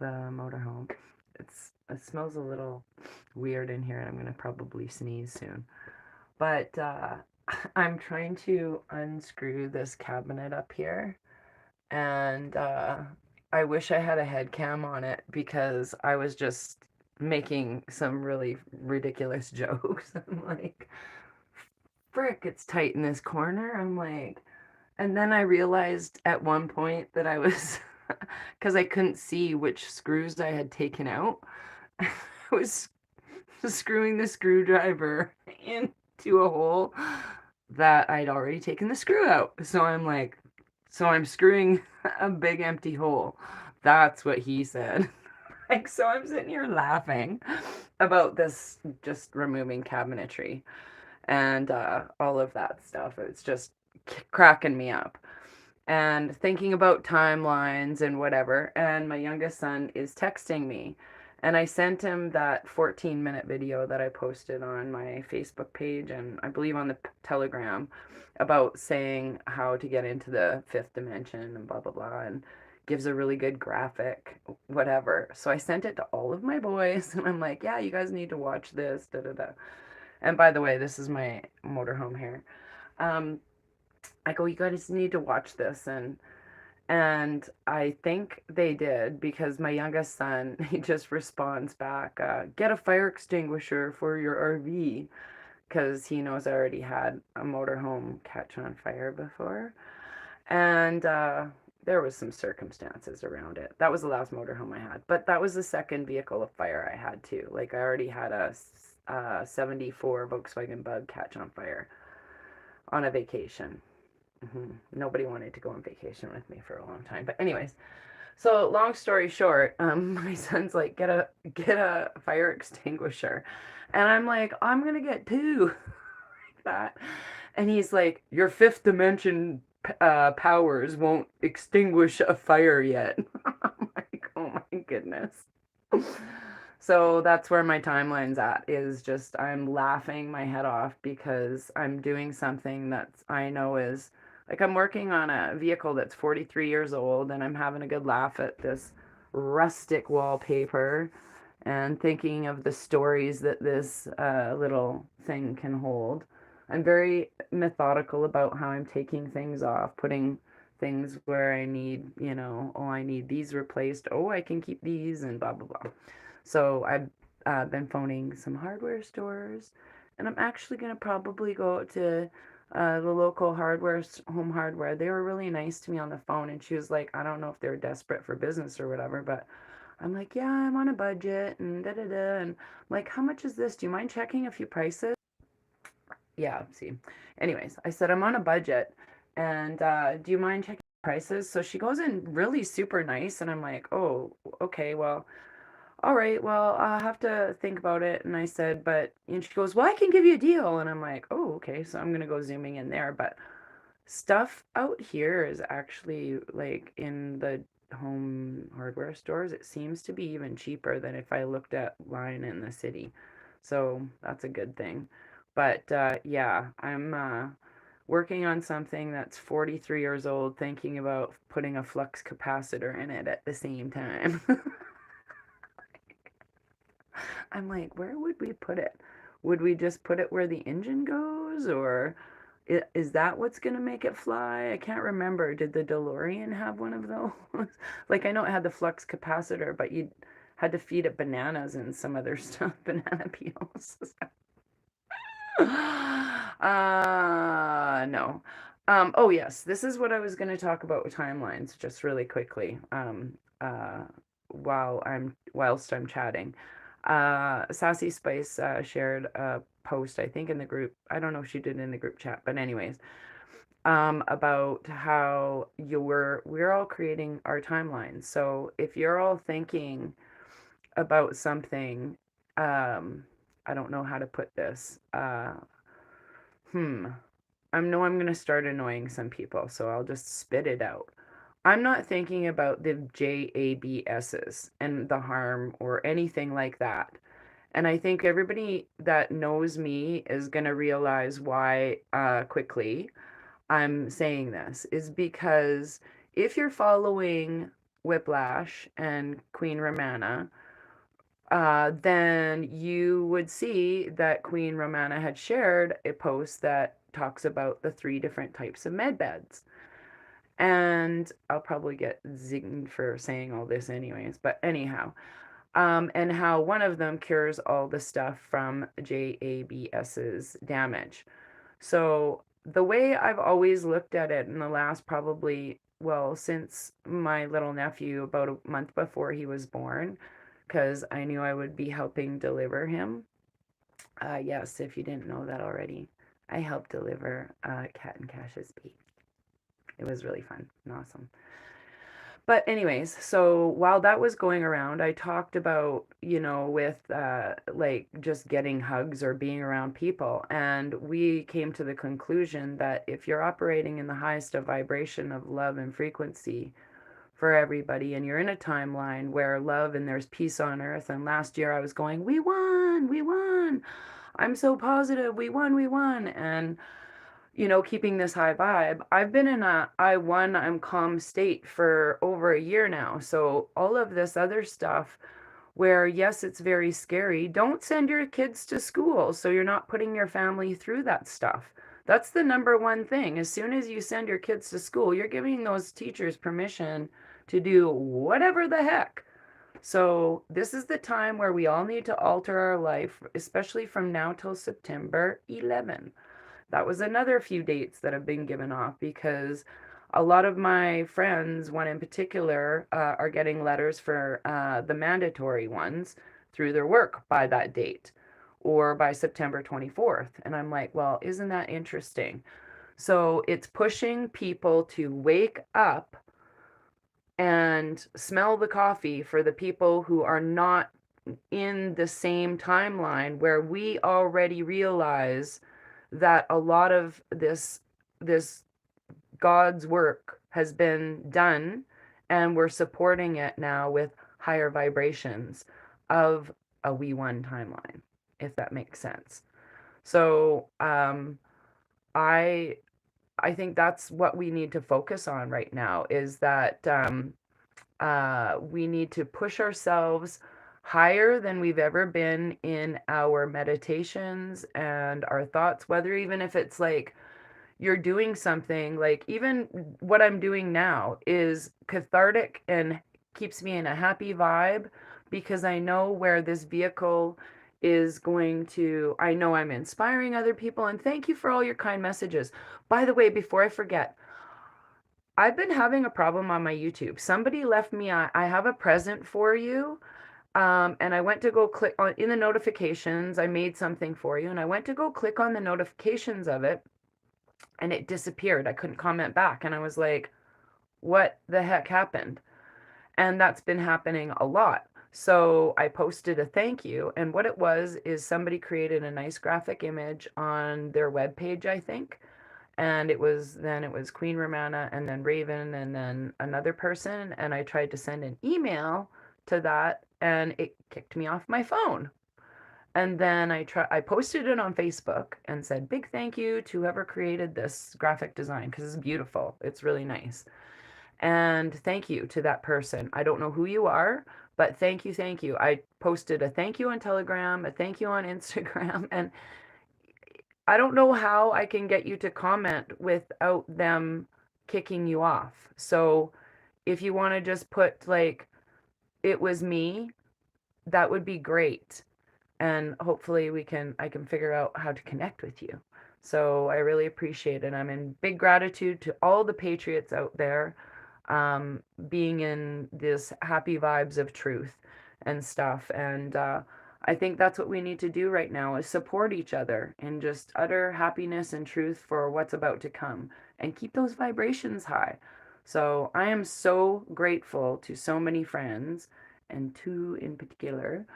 the motorhome. It smells a little weird in here, and I'm gonna probably sneeze soon. But I'm trying to unscrew this cabinet up here, and I wish I had a head cam on it because I was just making some really ridiculous jokes. I'm like, frick, it's tight in this corner. I'm like, and then I realized at one point that I was, because I couldn't see which screws I had taken out, I was screwing the screwdriver into a hole that I'd already taken the screw out. So I'm like, so I'm screwing a big empty hole. That's what he said. Like, so I'm sitting here laughing about this just removing cabinetry and all of that stuff. It's just cracking me up and thinking about timelines and whatever. And my youngest son is texting me. And I sent him that 14-minute video that I posted on my Facebook page and I believe on the Telegram about saying how to get into the fifth dimension and blah, blah, blah. And gives a really good graphic, whatever. So I sent it to all of my boys and I'm like, yeah, you guys need to watch this, da, da, da. And by the way, this is my motorhome here. Um, I go, you guys need to watch this, and I think they did because my youngest son he just responds back, get a fire extinguisher for your RV because he knows I already had a motorhome catch on fire before, and there was some circumstances around it. That was the last motorhome I had, but that was the second vehicle of fire I had too. Like I already had a 74 Volkswagen Bug catch on fire on a vacation. Nobody wanted to go on vacation with me for a long time. But anyways, so long story short, my son's like, get a fire extinguisher, and I'm like, I'm gonna get two like that, and he's like, your fifth dimension powers won't extinguish a fire yet. I'm like, oh my goodness. So that's where my timeline's at, is just I'm laughing my head off because I'm doing something that's I know is like I'm working on a vehicle that's 43 years old and I'm having a good laugh at this rustic wallpaper and thinking of the stories that this little thing can hold. I'm very methodical about how I'm taking things off, putting things where I need, oh, I need these replaced. Oh, I can keep these and blah, blah, blah. So I've been phoning some hardware stores, and I'm actually going to probably go to the local home hardware. They were really nice to me on the phone, and she was like, I don't know if they were desperate for business or whatever, but I'm like, yeah, I'm on a budget, and da da da. And I'm like, how much is this? Do you mind checking a few prices? Yeah, see. Anyways, I said, I'm on a budget, and do you mind checking prices? So she goes in really super nice, and I'm like, oh, okay, well, all right, well, I'll have to think about it. And I said, and she goes, well, I can give you a deal. And I'm like, oh, okay. So I'm going to go zooming in there. But stuff out here is actually like in the home hardware stores, it seems to be even cheaper than if I looked at line in the city. So that's a good thing. But yeah, I'm working on something that's 43 years old, thinking about putting a flux capacitor in it at the same time. I'm like, where would we put it? Would we just put it where the engine goes, or is that what's going to make it fly? I can't remember. Did the DeLorean have one of those? Like, I know it had the flux capacitor, but you had to feed it bananas and some other stuff, banana peels. No. Oh, yes, this is what I was going to talk about with timelines, just really quickly, whilst I'm chatting. Sassy Spice shared a post, I think, in the group. I don't know if she did in the group chat, but anyways, about how we're all creating our timelines. So if you're all thinking about something, I don't know how to put this. Hmm. I know I'm gonna start annoying some people, so I'll just spit it out. I'm not thinking about the JABSs and the harm or anything like that. And I think everybody that knows me is going to realize why quickly I'm saying this is because if you're following Whiplash and Queen Romana, then you would see that Queen Romana had shared a post that talks about the three different types of med beds. And I'll probably get zinged for saying all this anyways, but anyhow, and how one of them cures all the stuff from JABS's damage. So the way I've always looked at it in the last probably, well, since my little nephew, about a month before he was born, because I knew I would be helping deliver him. Yes, if you didn't know that already, I helped deliver Cat and Cash's baby. It was really fun and awesome. But anyways, so while that was going around, I talked about, with like just getting hugs or being around people. And we came to the conclusion that if you're operating in the highest of vibration of love and frequency for everybody, and you're in a timeline where love and there's peace on earth. And last year I was going, we won, we won. I'm so positive, we won, we won. And keeping this high vibe. I've been in a I'm calm state for over a year now. So all of this other stuff where yes, it's very scary. Don't send your kids to school so you're not putting your family through that stuff. That's the number one thing. As soon as you send your kids to school, you're giving those teachers permission to do whatever the heck. So this is the time where we all need to alter our life, especially from now till September 11. That was another few dates that have been given off because a lot of my friends, one in particular, are getting letters for the mandatory ones through their work by that date or by September 24th. And I'm like, well, isn't that interesting? So it's pushing people to wake up and smell the coffee for the people who are not in the same timeline where we already realize that a lot of this God's work has been done, and we're supporting it now with higher vibrations of a we one timeline, if that makes sense. So I I think that's what we need to focus on right now is that we need to push ourselves higher than we've ever been in our meditations and our thoughts, whether even if it's like you're doing something, like even what I'm doing now is cathartic and keeps me in a happy vibe because I know where this vehicle is going to, I know I'm inspiring other people. And thank you for all your kind messages. By the way, before I forget, I've been having a problem on my YouTube. Somebody left me, I have a present for you. And I went to go click on in the notifications. I made something for you, and I went to go click on the notifications of it, and it disappeared. I couldn't comment back. And I was like, what the heck happened? And that's been happening a lot. So I posted a thank you. And what it was is somebody created a nice graphic image on their webpage, I think. And it was Queen Romana and then Raven and then another person. And I tried to send an email to that and it kicked me off my phone. And then I posted it on Facebook and said, big thank you to whoever created this graphic design because it's beautiful. It's really nice. And thank you to that person. I don't know who you are, but thank you, thank you. I posted a thank you on Telegram, a thank you on Instagram, and I don't know how I can get you to comment without them kicking you off. So if you want to just put like, it was me, that would be great. And hopefully I can figure out how to connect with you. So I really appreciate it. I'm in big gratitude to all the patriots out there, being in this happy vibes of truth and stuff. And I think that's what we need to do right now is support each other in just utter happiness and truth for what's about to come and keep those vibrations high. So I am so grateful to so many friends and two in particular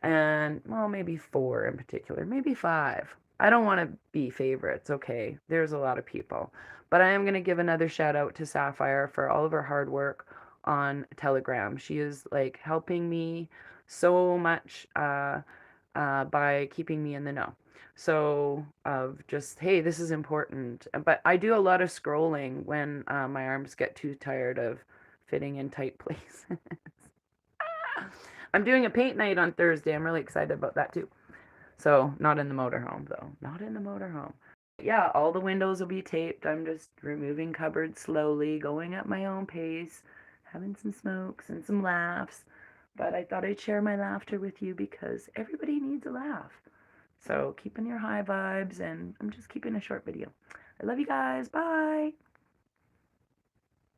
and well, maybe four in particular, maybe five. I don't want to be favorites, okay? There's a lot of people. But I am going to give another shout out to Sapphire for all of her hard work on Telegram. She is like helping me so much by keeping me in the know. So, of just, hey, this is important. But I do a lot of scrolling when my arms get too tired of fitting in tight places. I'm doing a paint night on Thursday. I'm really excited about that too. So, not in the motorhome though. Not in the motorhome. Yeah, all the windows will be taped. I'm just removing cupboards slowly, going at my own pace, having some smokes and some laughs. But I thought I'd share my laughter with you because everybody needs a laugh. So, keeping your high vibes, and I'm just keeping a short video. I love you guys. Bye.